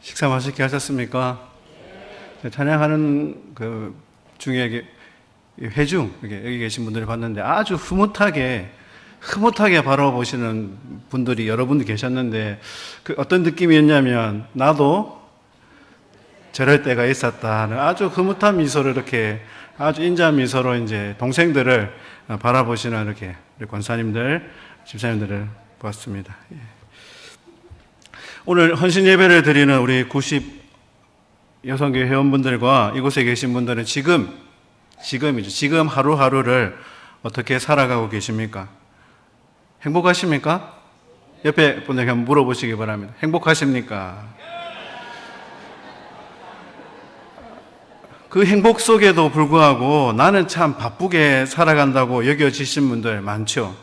식사 맛있게 하셨습니까? 찬양하는 그 중에 회중, 여기 계신 분들을 봤는데 아주 흐뭇하게 바라보시는 분들이 여러분들 계셨는데 그 어떤 느낌이었냐면 나도 저럴 때가 있었다는 아주 흐뭇한 미소로 이렇게 아주 인자한 미소로 이제 동생들을 바라보시는 이렇게 우리 권사님들, 집사님들을 보았습니다. 오늘 헌신 예배를 드리는 우리 90 여성교회 회원분들과 이곳에 계신 분들은 지금 하루하루를 어떻게 살아가고 계십니까? 행복하십니까? 옆에 분에게 한번 물어보시기 바랍니다. 행복하십니까? 그 행복 속에도 불구하고 나는 참 바쁘게 살아간다고 여겨지신 분들 많죠.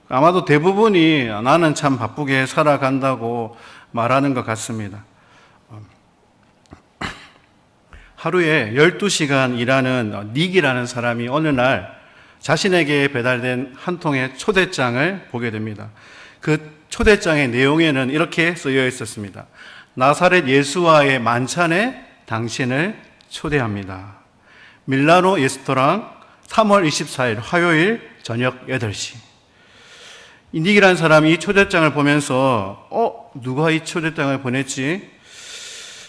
아마도 대부분이 나는 참 바쁘게 살아간다고 말하는 것 같습니다. 하루에 12시간 일하는 닉이라는 사람이 어느 날 자신에게 배달된 한 통의 초대장을 보게 됩니다. 그 초대장의 내용에는 이렇게 쓰여 있었습니다. 나사렛 예수와의 만찬에 당신을 초대합니다. 밀라노 레스토랑 3월 24일 화요일 저녁 8시. 이 닉이라는 사람이 이 초대장을 보면서 누가 이 초대장을 보냈지?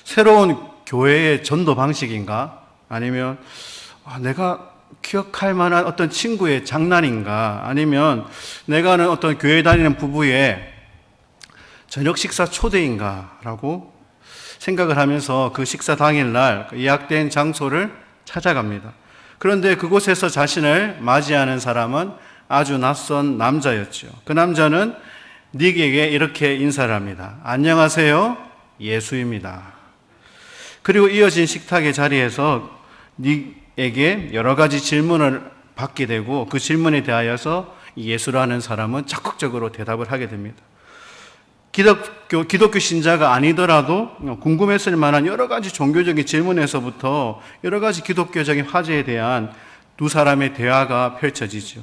새로운 교회의 전도 방식인가? 아니면 내가 기억할 만한 어떤 친구의 장난인가? 아니면 내가 아는 어떤 교회 다니는 부부의 저녁 식사 초대인가? 라고 생각을 하면서 그 식사 당일날 예약된 장소를 찾아갑니다. 그런데 그곳에서 자신을 맞이하는 사람은 아주 낯선 남자였죠. 그 남자는 닉에게 이렇게 인사를 합니다. 안녕하세요, 예수입니다. 그리고 이어진 식탁의 자리에서 닉에게 여러 가지 질문을 받게 되고 그 질문에 대하여서 예수라는 사람은 적극적으로 대답을 하게 됩니다. 기독교 신자가 아니더라도 궁금했을 만한 여러 가지 종교적인 질문에서부터 여러 가지 기독교적인 화제에 대한 두 사람의 대화가 펼쳐지죠.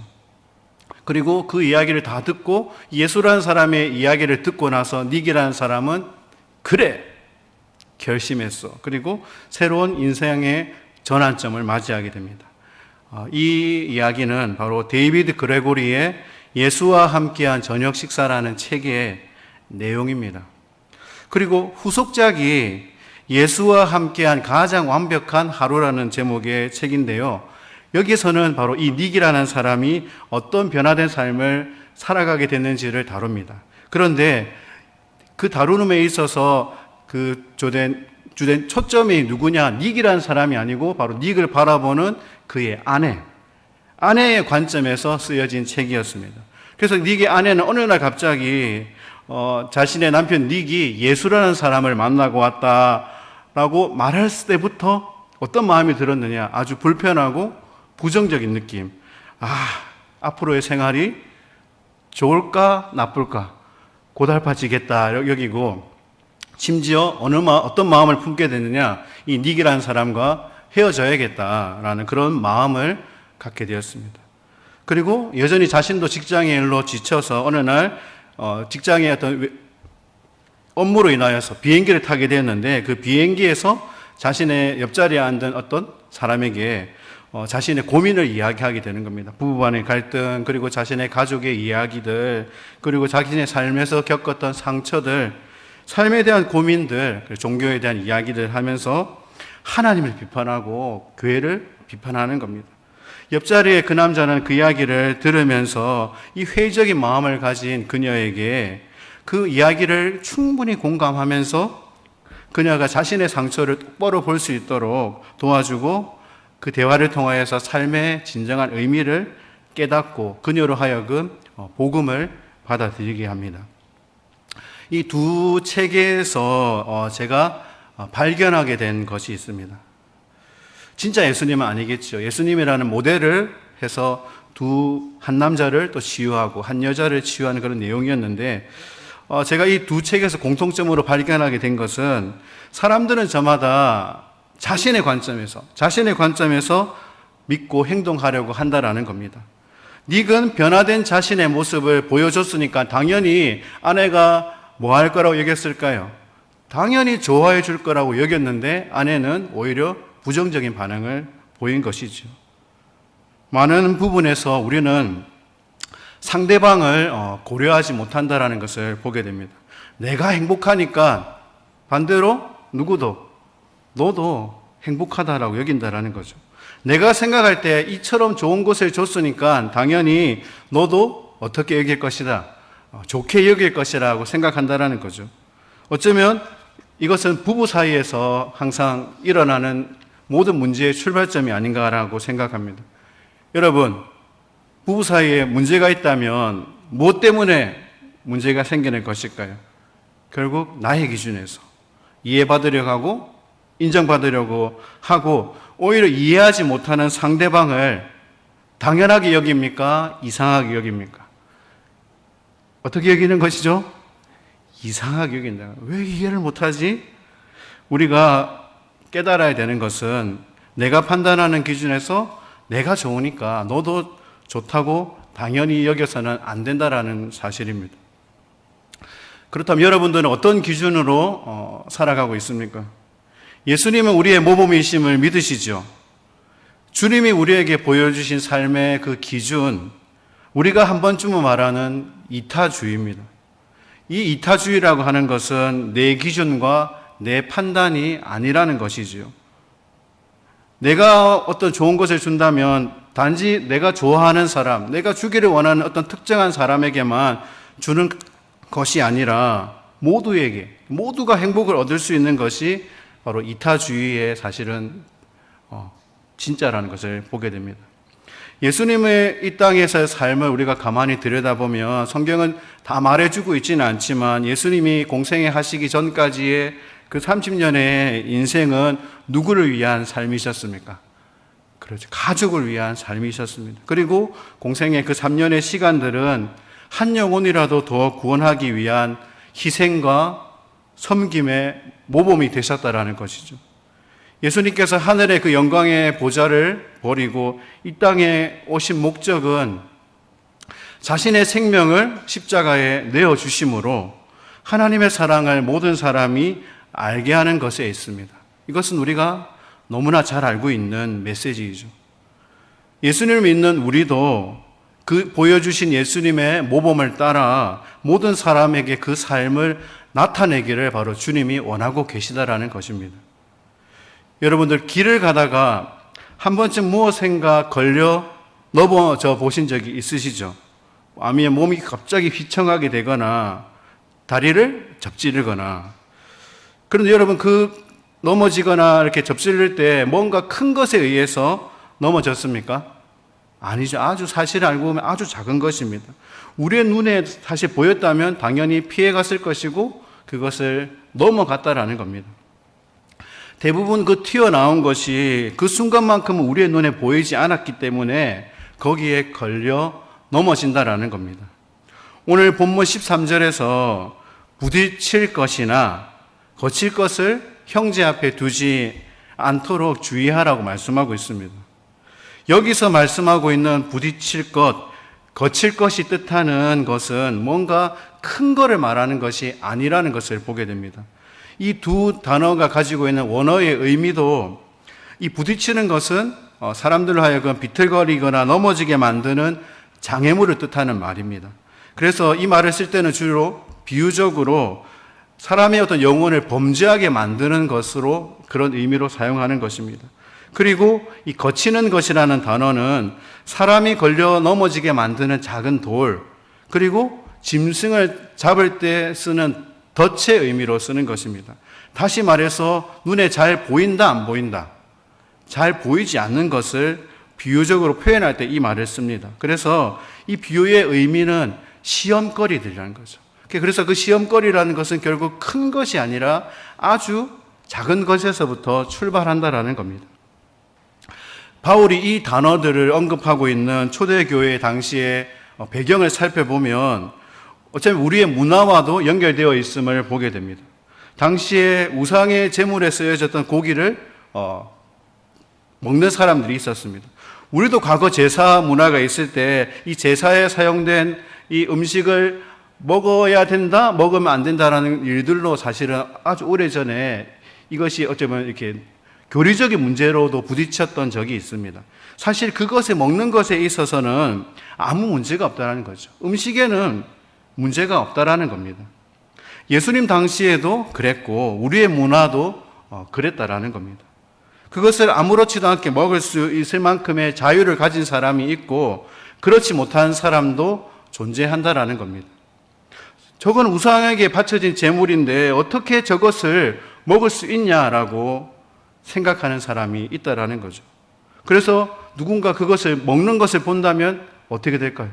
그리고 그 이야기를 다 듣고 예수라는 사람의 이야기를 듣고 나서 닉이라는 사람은 그래! 결심했어. 그리고 새로운 인생의 전환점을 맞이하게 됩니다. 이 이야기는 바로 데이비드 그레고리의 예수와 함께한 저녁 식사라는 책의 내용입니다. 그리고 후속작이 예수와 함께한 가장 완벽한 하루라는 제목의 책인데요. 여기서는 바로 이 닉이라는 사람이 어떤 변화된 삶을 살아가게 됐는지를 다룹니다. 그런데 그 다루음에 있어서 그 주된 초점이 누구냐? 닉이라는 사람이 아니고 바로 닉을 바라보는 그의 아내의 관점에서 쓰여진 책이었습니다. 그래서 닉의 아내는 어느 날 갑자기 자신의 남편 닉이 예수라는 사람을 만나고 왔다라고 말할 때부터 어떤 마음이 들었느냐? 아주 불편하고 부정적인 느낌. 앞으로의 생활이 좋을까 나쁠까 고달파지겠다 여기고 심지어 어떤 마음을 품게 되느냐? 이 닉이라는 사람과 헤어져야겠다라는 그런 마음을 갖게 되었습니다. 그리고 여전히 자신도 직장의 일로 지쳐서 어느 날 직장의 어떤 업무로 인하여서 비행기를 타게 되었는데 그 비행기에서 자신의 옆자리에 앉은 어떤 사람에게 자신의 고민을 이야기하게 되는 겁니다. 부부간의 갈등, 그리고 자신의 가족의 이야기들, 그리고 자신의 삶에서 겪었던 상처들, 삶에 대한 고민들, 종교에 대한 이야기들 하면서 하나님을 비판하고 교회를 비판하는 겁니다. 옆자리에 그 남자는 그 이야기를 들으면서 이 회의적인 마음을 가진 그녀에게 그 이야기를 충분히 공감하면서 그녀가 자신의 상처를 똑바로 볼 수 있도록 도와주고 그 대화를 통하여서 삶의 진정한 의미를 깨닫고 그녀로 하여금 복음을 받아들이게 합니다. 이 두 책에서 제가 발견하게 된 것이 있습니다. 진짜 예수님은 아니겠죠. 예수님이라는 모델을 해서 한 남자를 또 치유하고 한 여자를 치유하는 그런 내용이었는데 제가 이 두 책에서 공통점으로 발견하게 된 것은 사람들은 저마다 자신의 관점에서 믿고 행동하려고 한다라는 겁니다. 닉은 변화된 자신의 모습을 보여줬으니까 당연히 아내가 뭐 할 거라고 얘기했을까요? 당연히 좋아해 줄 거라고 여겼는데 아내는 오히려 부정적인 반응을 보인 것이죠. 많은 부분에서 우리는 상대방을 고려하지 못한다라는 것을 보게 됩니다. 내가 행복하니까 반대로 너도 행복하다라고 여긴다라는 거죠. 내가 생각할 때 이처럼 좋은 것을 줬으니까 당연히 너도 어떻게 여길 것이다, 좋게 여길 것이라고 생각한다라는 거죠. 어쩌면 이것은 부부 사이에서 항상 일어나는 모든 문제의 출발점이 아닌가라고 생각합니다. 여러분, 부부 사이에 문제가 있다면 무엇 때문에 문제가 생기는 것일까요? 결국 나의 기준에서 이해받으려고 하고 인정받으려고 하고 오히려 이해하지 못하는 상대방을 당연하게 여깁니까? 이상하게 여깁니까? 어떻게 여기는 것이죠? 이상하게 여긴다. 왜 이해를 못하지? 우리가 깨달아야 되는 것은 내가 판단하는 기준에서 내가 좋으니까 너도 좋다고 당연히 여겨서는 안 된다라는 사실입니다. 그렇다면 여러분들은 어떤 기준으로 살아가고 있습니까? 예수님은 우리의 모범이심을 믿으시죠? 주님이 우리에게 보여주신 삶의 그 기준, 우리가 한 번쯤은 말하는 이타주의입니다. 이 이타주의라고 하는 것은 내 기준과 내 판단이 아니라는 것이지요. 내가 어떤 좋은 것을 준다면 단지 내가 좋아하는 사람, 내가 주기를 원하는 어떤 특정한 사람에게만 주는 것이 아니라 모두에게, 모두가 행복을 얻을 수 있는 것이 바로 이타주의의 사실은 진짜라는 것을 보게 됩니다. 예수님의 이 땅에서의 삶을 우리가 가만히 들여다보면 성경은 다 말해주고 있지는 않지만 예수님이 공생애 하시기 전까지의 그 30년의 인생은 누구를 위한 삶이셨습니까? 그렇죠. 가족을 위한 삶이셨습니다. 그리고 공생의 그 3년의 시간들은 한 영혼이라도 더 구원하기 위한 희생과 섬김의 모범이 되셨다라는 것이죠. 예수님께서 하늘의 그 영광의 보좌를 버리고 이 땅에 오신 목적은 자신의 생명을 십자가에 내어주심으로 하나님의 사랑을 모든 사람이 알게 하는 것에 있습니다. 이것은 우리가 너무나 잘 알고 있는 메시지이죠. 예수님을 믿는 우리도 그 보여주신 예수님의 모범을 따라 모든 사람에게 그 삶을 나타내기를 바로 주님이 원하고 계시다라는 것입니다. 여러분들 길을 가다가 한 번쯤 무엇인가 걸려 넘어져 보신 적이 있으시죠? 아니면 몸이 갑자기 휘청하게 되거나 다리를 접지르거나. 그런데 여러분 그 넘어지거나 이렇게 접질릴 때 뭔가 큰 것에 의해서 넘어졌습니까? 아니죠. 아주 사실을 알고 보면 아주 작은 것입니다. 우리의 눈에 사실 보였다면 당연히 피해갔을 것이고 그것을 넘어갔다라는 겁니다. 대부분 그 튀어나온 것이 그 순간만큼은 우리의 눈에 보이지 않았기 때문에 거기에 걸려 넘어진다라는 겁니다. 오늘 본문 13절에서 부딪힐 것이나 거칠 것을 형제 앞에 두지 않도록 주의하라고 말씀하고 있습니다. 여기서 말씀하고 있는 부딪힐 것, 거칠 것이 뜻하는 것은 뭔가 큰 거를 말하는 것이 아니라는 것을 보게 됩니다. 이 두 단어가 가지고 있는 원어의 의미도 이 부딪히는 것은 사람들로 하여금 비틀거리거나 넘어지게 만드는 장애물을 뜻하는 말입니다. 그래서 이 말을 쓸 때는 주로 비유적으로 사람의 어떤 영혼을 범죄하게 만드는 것으로 그런 의미로 사용하는 것입니다. 그리고 이 거치는 것이라는 단어는 사람이 걸려 넘어지게 만드는 작은 돌, 그리고 짐승을 잡을 때 쓰는 덫의 의미로 쓰는 것입니다. 다시 말해서 눈에 잘 보인다, 안 보인다? 잘 보이지 않는 것을 비유적으로 표현할 때 이 말을 씁니다. 그래서 이 비유의 의미는 시험거리들이라는 거죠. 그래서 그 시험거리라는 것은 결국 큰 것이 아니라 아주 작은 것에서부터 출발한다라는 겁니다. 바울이 이 단어들을 언급하고 있는 초대교회 당시의 배경을 살펴보면 어쩌면 우리의 문화와도 연결되어 있음을 보게 됩니다. 당시에 우상의 제물에 쓰여졌던 고기를 먹는 사람들이 있었습니다. 우리도 과거 제사 문화가 있을 때 이 제사에 사용된 이 음식을 먹어야 된다, 먹으면 안 된다라는 일들로 사실은 아주 오래전에 이것이 어쩌면 이렇게 교리적인 문제로도 부딪혔던 적이 있습니다. 사실 그것에 먹는 것에 있어서는 아무 문제가 없다는 거죠. 음식에는 문제가 없다라는 겁니다. 예수님 당시에도 그랬고 우리의 문화도 그랬다라는 겁니다. 그것을 아무렇지도 않게 먹을 수 있을 만큼의 자유를 가진 사람이 있고 그렇지 못한 사람도 존재한다라는 겁니다. 저건 우상에게 바쳐진 제물인데 어떻게 저것을 먹을 수 있냐라고 생각하는 사람이 있다라는 거죠. 그래서 누군가 그것을 먹는 것을 본다면 어떻게 될까요?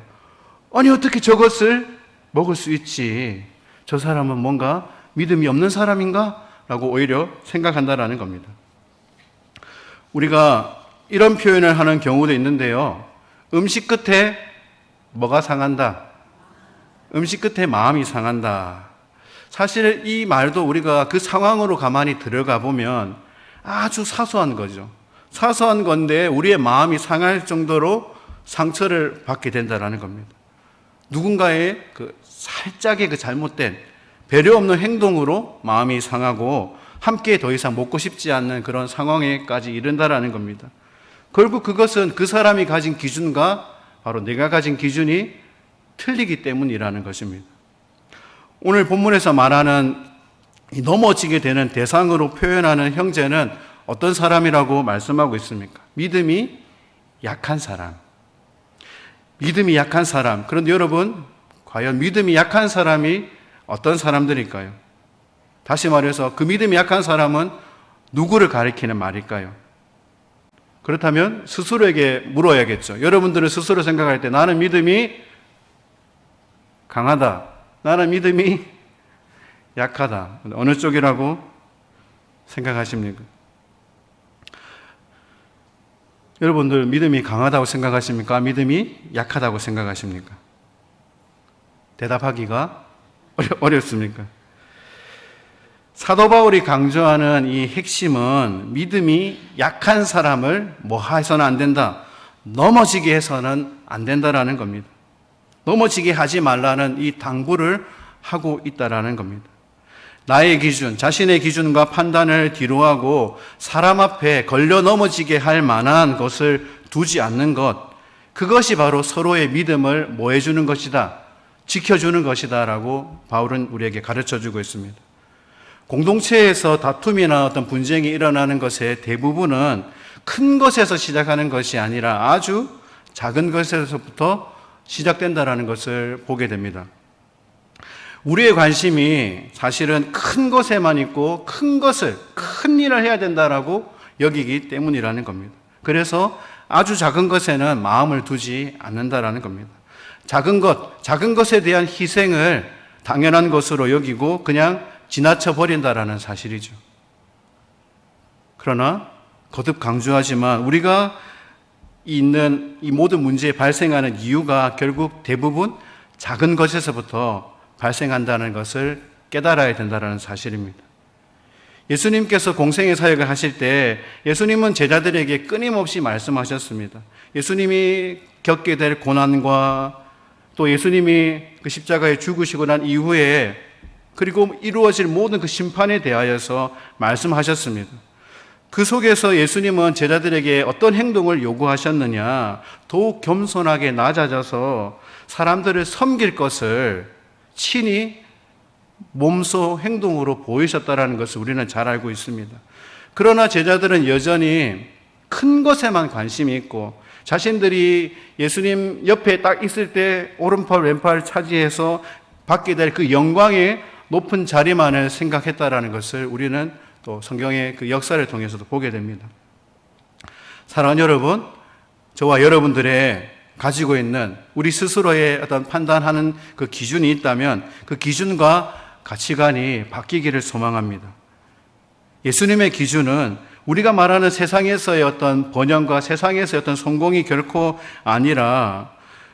아니 어떻게 저것을 먹을 수 있지? 저 사람은 뭔가 믿음이 없는 사람인가? 라고 오히려 생각한다라는 겁니다. 우리가 이런 표현을 하는 경우도 있는데요. 음식 끝에 뭐가 상한다? 음식 끝에 마음이 상한다. 사실 이 말도 우리가 그 상황으로 가만히 들어가 보면 아주 사소한 거죠. 사소한 건데 우리의 마음이 상할 정도로 상처를 받게 된다는 겁니다. 누군가의 살짝의 잘못된 배려 없는 행동으로 마음이 상하고 함께 더 이상 먹고 싶지 않는 그런 상황에까지 이른다라는 겁니다. 결국 그것은 그 사람이 가진 기준과 바로 내가 가진 기준이 틀리기 때문이라는 것입니다. 오늘 본문에서 말하는 넘어지게 되는 대상으로 표현하는 형제는 어떤 사람이라고 말씀하고 있습니까? 믿음이 약한 사람. 믿음이 약한 사람. 그런데 여러분, 과연 믿음이 약한 사람이 어떤 사람들일까요? 다시 말해서 그 믿음이 약한 사람은 누구를 가리키는 말일까요? 그렇다면 스스로에게 물어야겠죠. 여러분들은 스스로 생각할 때 나는 믿음이 강하다. 나는 믿음이 약하다. 어느 쪽이라고 생각하십니까? 여러분들 믿음이 강하다고 생각하십니까? 믿음이 약하다고 생각하십니까? 대답하기가 어렵습니까? 사도 바울이 강조하는 이 핵심은 믿음이 약한 사람을 뭐 해서는 안 된다. 넘어지게 해서는 안 된다라는 겁니다. 넘어지게 하지 말라는 이 당부를 하고 있다라는 겁니다. 나의 기준, 자신의 기준과 판단을 뒤로하고 사람 앞에 걸려 넘어지게 할 만한 것을 두지 않는 것, 그것이 바로 서로의 믿음을 뭐 해주는 것이다, 지켜주는 것이다 라고 바울은 우리에게 가르쳐주고 있습니다. 공동체에서 다툼이나 어떤 분쟁이 일어나는 것의 대부분은 큰 것에서 시작하는 것이 아니라 아주 작은 것에서부터 시작된다는 것을 보게 됩니다. 우리의 관심이 사실은 큰 것에만 있고 큰 것을, 큰 일을 해야 된다라고 여기기 때문이라는 겁니다. 그래서 아주 작은 것에는 마음을 두지 않는다라는 겁니다. 작은 것에 대한 희생을 당연한 것으로 여기고 그냥 지나쳐 버린다라는 사실이죠. 그러나 거듭 강조하지만 우리가 있는 이 모든 문제에 발생하는 이유가 결국 대부분 작은 것에서부터 발생한다는 것을 깨달아야 된다는 사실입니다. 예수님께서 공생의 사역을 하실 때 예수님은 제자들에게 끊임없이 말씀하셨습니다. 예수님이 겪게 될 고난과 또 예수님이 그 십자가에 죽으시고 난 이후에 그리고 이루어질 모든 그 심판에 대하여서 말씀하셨습니다. 그 속에서 예수님은 제자들에게 어떤 행동을 요구하셨느냐, 더욱 겸손하게 낮아져서 사람들을 섬길 것을 친히 몸소 행동으로 보이셨다는 것을 우리는 잘 알고 있습니다. 그러나 제자들은 여전히 큰 것에만 관심이 있고 자신들이 예수님 옆에 딱 있을 때 오른팔 왼팔 차지해서 받게 될 그 영광의 높은 자리만을 생각했다라는 것을 우리는 또 성경의 그 역사를 통해서도 보게 됩니다. 사랑하는 여러분, 저와 여러분들의 가지고 있는 우리 스스로의 어떤 판단하는 그 기준이 있다면 그 기준과 가치관이 바뀌기를 소망합니다. 예수님의 기준은 우리가 말하는 세상에서의 어떤 번영과 세상에서의 어떤 성공이 결코 아니라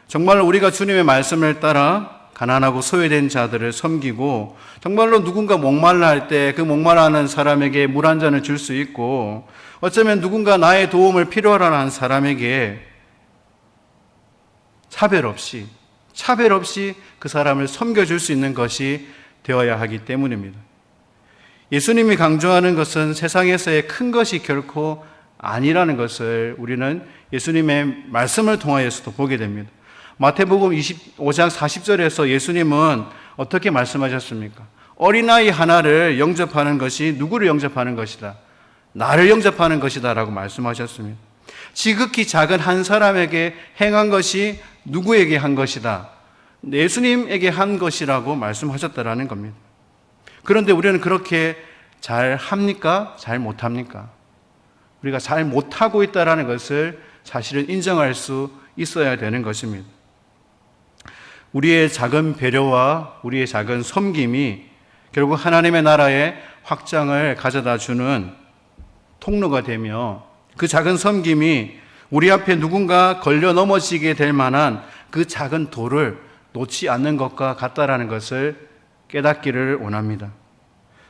정말로 우리가 주님의 말씀을 따라 가난하고 소외된 자들을 섬기고 정말로 누군가 목말라 할 때 그 목말라하는 사람에게 물 한 잔을 줄 수 있고 어쩌면 누군가 나의 도움을 필요로 하는 사람에게 차별 없이 차별 없이 그 사람을 섬겨줄 수 있는 것이 되어야 하기 때문입니다. 예수님이 강조하는 것은 세상에서의 큰 것이 결코 아니라는 것을 우리는 예수님의 말씀을 통하여서도 보게 됩니다. 마태복음 25장 40절에서 예수님은 어떻게 말씀하셨습니까? 어린아이 하나를 영접하는 것이 누구를 영접하는 것이다? 나를 영접하는 것이다 라고 말씀하셨습니다. 지극히 작은 한 사람에게 행한 것이 누구에게 한 것이다? 예수님에게 한 것이라고 말씀하셨다라는 겁니다. 그런데 우리는 그렇게 잘 합니까? 잘 못합니까? 우리가 잘 못하고 있다는 것을 사실은 인정할 수 있어야 되는 것입니다. 우리의 작은 배려와 우리의 작은 섬김이 결국 하나님의 나라의 확장을 가져다 주는 통로가 되며 그 작은 섬김이 우리 앞에 누군가 걸려 넘어지게 될 만한 그 작은 돌을 놓지 않는 것과 같다라는 것을 깨닫기를 원합니다.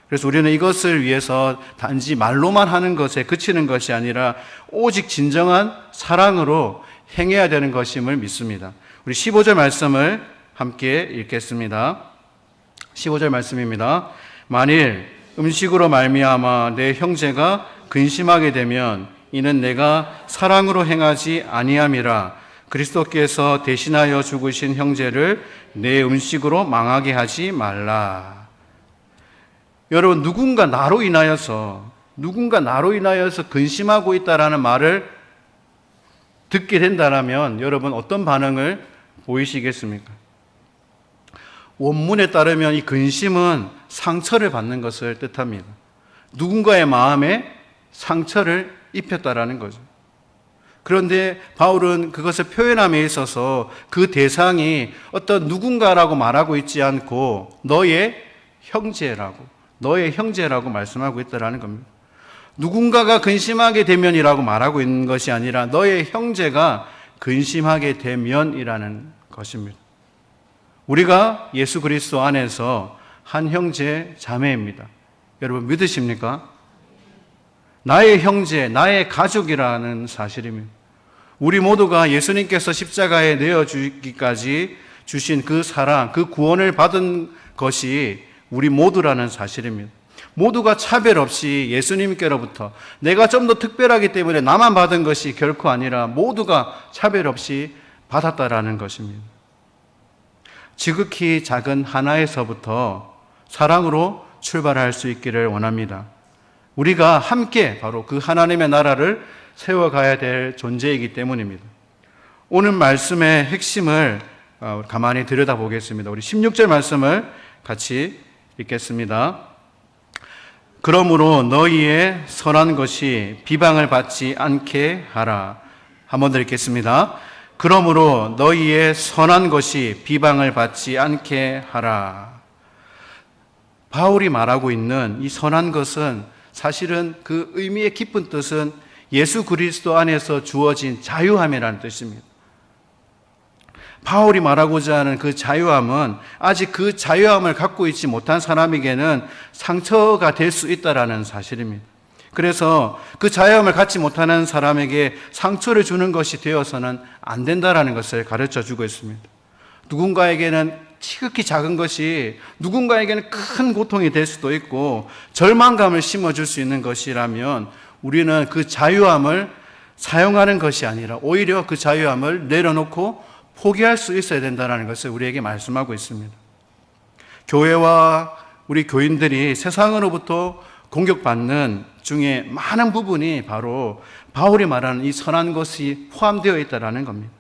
그래서 우리는 이것을 위해서 단지 말로만 하는 것에 그치는 것이 아니라 오직 진정한 사랑으로 행해야 되는 것임을 믿습니다. 우리 15절 말씀을 함께 읽겠습니다. 15절 말씀입니다. 만일 음식으로 말미암아 내 형제가 근심하게 되면 이는 내가 사랑으로 행하지 아니함이라. 그리스도께서 대신하여 죽으신 형제를 내 음식으로 망하게 하지 말라. 여러분, 누군가 나로 인하여서 근심하고 있다라는 말을 듣게 된다면 여러분 어떤 반응을 보이시겠습니까? 원문에 따르면 이 근심은 상처를 받는 것을 뜻합니다. 누군가의 마음에 상처를 입혔다라는 거죠. 그런데 바울은 그것을 표현함에 있어서 그 대상이 어떤 누군가라고 말하고 있지 않고 너의 형제라고 말씀하고 있다라는 겁니다. 누군가가 근심하게 되면이라고 말하고 있는 것이 아니라 너의 형제가 근심하게 되면이라는 것입니다. 우리가 예수 그리스도 안에서 한 형제 자매입니다. 여러분 믿으십니까? 나의 형제, 나의 가족이라는 사실입니다. 우리 모두가 예수님께서 십자가에 내어주기까지 주신 그 사랑, 그 구원을 받은 것이 우리 모두라는 사실입니다. 모두가 차별 없이 예수님께로부터 내가 좀 더 특별하기 때문에 나만 받은 것이 결코 아니라 모두가 차별 없이 받았다라는 것입니다. 지극히 작은 하나에서부터 사랑으로 출발할 수 있기를 원합니다. 우리가 함께 바로 그 하나님의 나라를 세워가야 될 존재이기 때문입니다. 오늘 말씀의 핵심을 가만히 들여다보겠습니다. 우리 16절 말씀을 같이 읽겠습니다. 그러므로 너희의 선한 것이 비방을 받지 않게 하라. 한 번 더 읽겠습니다. 그러므로 너희의 선한 것이 비방을 받지 않게 하라. 바울이 말하고 있는 이 선한 것은 사실은 그 의미의 깊은 뜻은 예수 그리스도 안에서 주어진 자유함이라는 뜻입니다. 바울이 말하고자 하는 그 자유함은 아직 그 자유함을 갖고 있지 못한 사람에게는 상처가 될 수 있다는 사실입니다. 그래서 그 자유함을 갖지 못하는 사람에게 상처를 주는 것이 되어서는 안 된다는 것을 가르쳐 주고 있습니다. 누군가에게는 지극히 작은 것이 누군가에게는 큰 고통이 될 수도 있고 절망감을 심어줄 수 있는 것이라면 우리는 그 자유함을 사용하는 것이 아니라 오히려 그 자유함을 내려놓고 포기할 수 있어야 된다는 것을 우리에게 말씀하고 있습니다. 교회와 우리 교인들이 세상으로부터 공격받는 중에 많은 부분이 바로 바울이 말하는 이 선한 것이 포함되어 있다는 겁니다.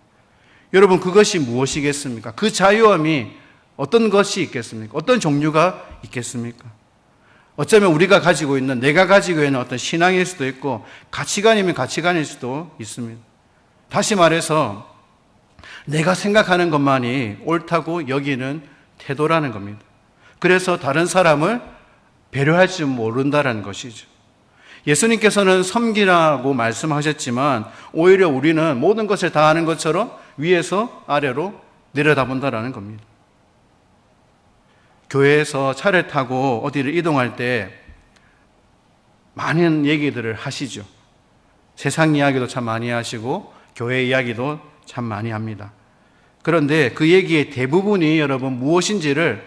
여러분 그것이 무엇이겠습니까? 그 자유함이 어떤 것이 있겠습니까? 어떤 종류가 있겠습니까? 어쩌면 우리가 가지고 있는, 내가 가지고 있는 어떤 신앙일 수도 있고 가치관이면 가치관일 수도 있습니다. 다시 말해서 내가 생각하는 것만이 옳다고 여기는 태도라는 겁니다. 그래서 다른 사람을 배려할 줄 모른다는 것이죠. 예수님께서는 섬기라고 말씀하셨지만 오히려 우리는 모든 것을 다 아는 것처럼 위에서 아래로 내려다본다는 겁니다. 교회에서 차를 타고 어디를 이동할 때 많은 얘기들을 하시죠. 세상 이야기도 참 많이 하시고 교회 이야기도 참 많이 합니다. 그런데 그 얘기의 대부분이 여러분 무엇인지를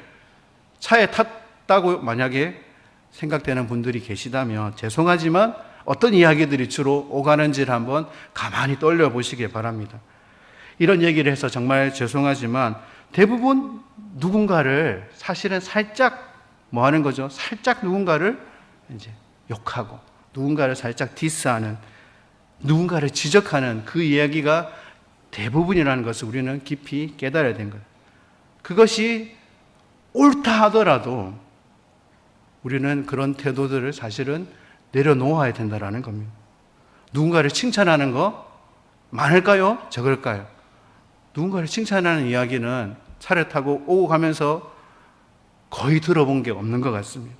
차에 탔다고 만약에 생각되는 분들이 계시다면 죄송하지만 어떤 이야기들이 주로 오가는지를 한번 가만히 떠올려보시기 바랍니다. 이런 얘기를 해서 정말 죄송하지만 대부분 누군가를 사실은 살짝 뭐 하는 거죠? 살짝 누군가를 이제 욕하고 누군가를 살짝 디스하는, 누군가를 지적하는 그 이야기가 대부분이라는 것을 우리는 깊이 깨달아야 된 거예요. 그것이 옳다 하더라도 우리는 그런 태도들을 사실은 내려놓아야 된다는 겁니다. 누군가를 칭찬하는 거 많을까요? 적을까요? 누군가를 칭찬하는 이야기는 차를 타고 오고 가면서 거의 들어본 게 없는 것 같습니다.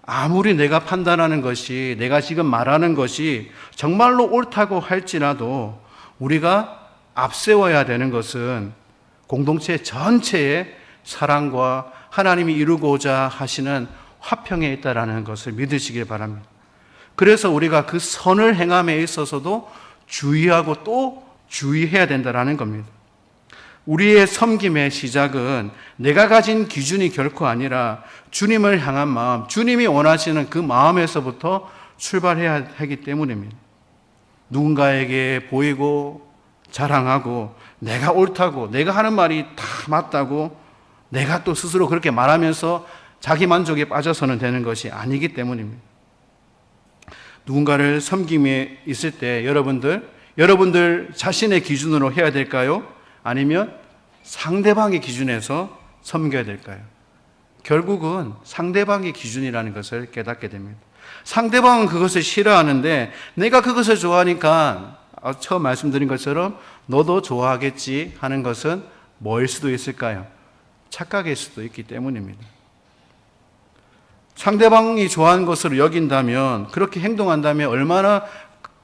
아무리 내가 판단하는 것이, 내가 지금 말하는 것이 정말로 옳다고 할지라도 우리가 앞세워야 되는 것은 공동체 전체의 사랑과 하나님이 이루고자 하시는 화평에 있다라는 것을 믿으시길 바랍니다. 그래서 우리가 그 선을 행함에 있어서도 주의하고 또 주의해야 된다라는 겁니다. 우리의 섬김의 시작은 내가 가진 기준이 결코 아니라 주님을 향한 마음, 주님이 원하시는 그 마음에서부터 출발해야 하기 때문입니다. 누군가에게 보이고 자랑하고 내가 옳다고, 내가 하는 말이 다 맞다고 내가 또 스스로 그렇게 말하면서 자기 만족에 빠져서는 되는 것이 아니기 때문입니다. 누군가를 섬김에 있을 때 여러분들 자신의 기준으로 해야 될까요? 아니면 상대방의 기준에서 섬겨야 될까요? 결국은 상대방의 기준이라는 것을 깨닫게 됩니다. 상대방은 그것을 싫어하는데 내가 그것을 좋아하니까 처음 말씀드린 것처럼 너도 좋아하겠지 하는 것은 뭐일 수도 있을까요? 착각일 수도 있기 때문입니다. 상대방이 좋아하는 것으로 여긴다면, 그렇게 행동한다면 얼마나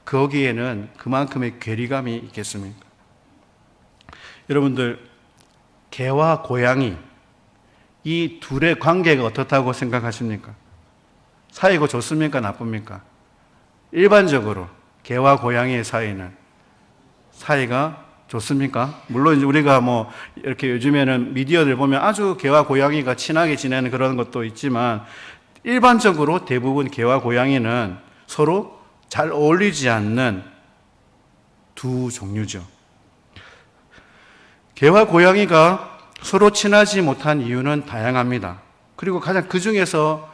거기에는 그만큼의 괴리감이 있겠습니까? 여러분들, 개와 고양이, 이 둘의 관계가 어떻다고 생각하십니까? 사이가 좋습니까? 나쁩니까? 일반적으로 개와 고양이의 사이는 사이가 좋습니까? 물론 이제 우리가 뭐 이렇게 요즘에는 미디어들 보면 아주 개와 고양이가 친하게 지내는 그런 것도 있지만 일반적으로 대부분 개와 고양이는 서로 잘 어울리지 않는 두 종류죠. 개와 고양이가 서로 친하지 못한 이유는 다양합니다. 그리고 가장 그 중에서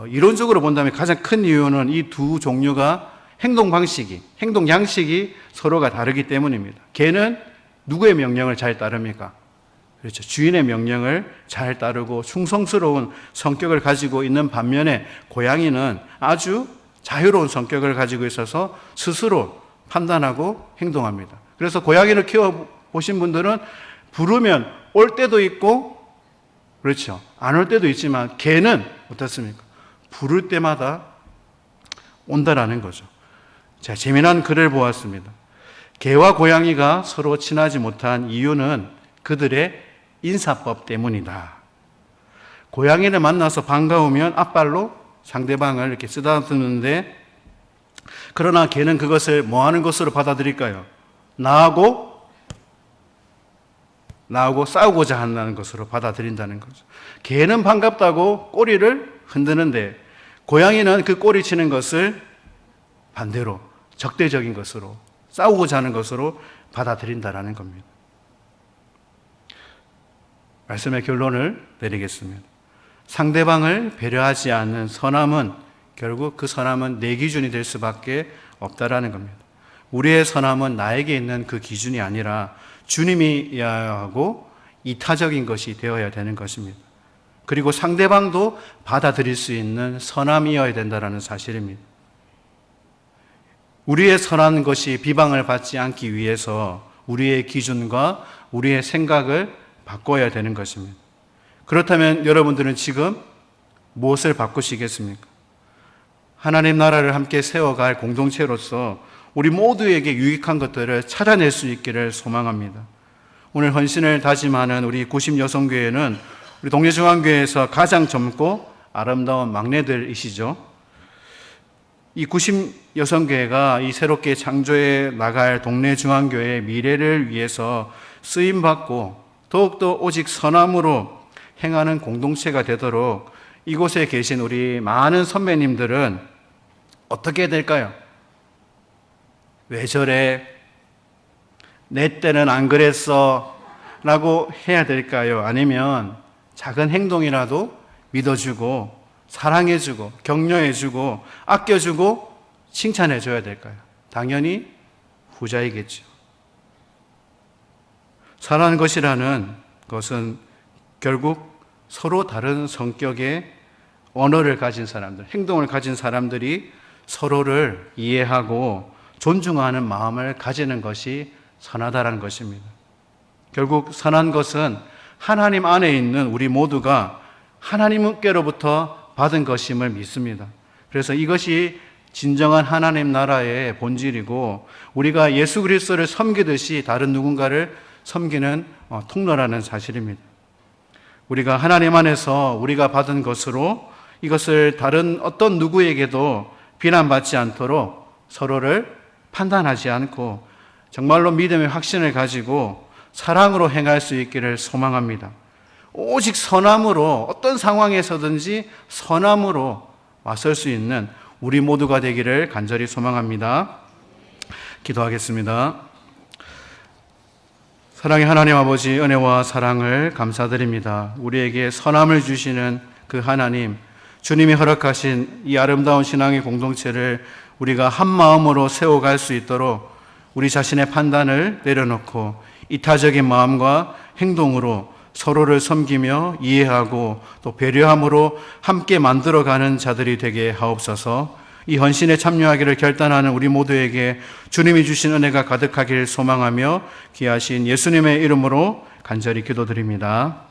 이론적으로 본다면 가장 큰 이유는 이 두 종류가 행동 양식이 서로가 다르기 때문입니다. 개는 누구의 명령을 잘 따릅니까? 그렇죠. 주인의 명령을 잘 따르고 충성스러운 성격을 가지고 있는 반면에 고양이는 아주 자유로운 성격을 가지고 있어서 스스로 판단하고 행동합니다. 그래서 고양이를 키워보신 분들은 부르면 올 때도 있고, 그렇죠. 안 올 때도 있지만 개는 어떻습니까? 부를 때마다 온다라는 거죠. 제가 재미난 글을 보았습니다. 개와 고양이가 서로 친하지 못한 이유는 그들의 인사법 때문이다. 고양이를 만나서 반가우면 앞발로 상대방을 이렇게 쓰다듬는데, 그러나 개는 그것을 뭐 하는 것으로 받아들일까요? 나하고 싸우고자 한다는 것으로 받아들인다는 거죠. 개는 반갑다고 꼬리를 흔드는데 고양이는 그 꼬리 치는 것을 반대로 적대적인 것으로, 싸우고자 하는 것으로 받아들인다는 겁니다. 말씀의 결론을 내리겠습니다. 상대방을 배려하지 않는 선함은 결국 그 선함은 내 기준이 될 수밖에 없다라는 겁니다. 우리의 선함은 나에게 있는 그 기준이 아니라 주님이어야 하고 이타적인 것이 되어야 되는 것입니다. 그리고 상대방도 받아들일 수 있는 선함이어야 된다는 사실입니다. 우리의 선한 것이 비방을 받지 않기 위해서 우리의 기준과 우리의 생각을 바꿔야 되는 것입니다. 그렇다면 여러분들은 지금 무엇을 바꾸시겠습니까? 하나님 나라를 함께 세워갈 공동체로서 우리 모두에게 유익한 것들을 찾아낼 수 있기를 소망합니다. 오늘 헌신을 다짐하는 우리 90여성교회는 우리 동래중앙교회에서 가장 젊고 아름다운 막내들이시죠. 이 90여성교회가 이 새롭게 창조해 나갈 동네 중앙교회의 미래를 위해서 쓰임받고 더욱더 오직 선함으로 행하는 공동체가 되도록 이곳에 계신 우리 많은 선배님들은 어떻게 될까요? 왜 저래? 내 때는 안 그랬어? 라고 해야 될까요? 아니면 작은 행동이라도 믿어주고 사랑해주고 격려해주고 아껴주고 칭찬해줘야 될까요? 당연히 후자이겠죠. 사랑하는 것이라는 것은 결국 서로 다른 성격의 언어를 가진 사람들, 행동을 가진 사람들이 서로를 이해하고 존중하는 마음을 가지는 것이 선하다라는 것입니다. 결국 선한 것은 하나님 안에 있는 우리 모두가 하나님께로부터 받은 것임을 믿습니다. 그래서 이것이 진정한 하나님 나라의 본질이고 우리가 예수 그리스도를 섬기듯이 다른 누군가를 섬기는 통로라는 사실입니다. 우리가 하나님 안에서 우리가 받은 것으로 이것을 다른 어떤 누구에게도 비난받지 않도록 서로를 판단하지 않고 정말로 믿음의 확신을 가지고 사랑으로 행할 수 있기를 소망합니다. 오직 선함으로 어떤 상황에서든지 선함으로 맞설 수 있는 우리 모두가 되기를 간절히 소망합니다. 기도하겠습니다. 사랑의 하나님 아버지, 은혜와 사랑을 감사드립니다. 우리에게 선함을 주시는 그 하나님, 주님이 허락하신 이 아름다운 신앙의 공동체를 우리가 한 마음으로 세워갈 수 있도록 우리 자신의 판단을 내려놓고 이타적인 마음과 행동으로 서로를 섬기며 이해하고 또 배려함으로 함께 만들어가는 자들이 되게 하옵소서. 이 헌신에 참여하기를 결단하는 우리 모두에게 주님이 주신 은혜가 가득하기를 소망하며 귀하신 예수님의 이름으로 간절히 기도드립니다.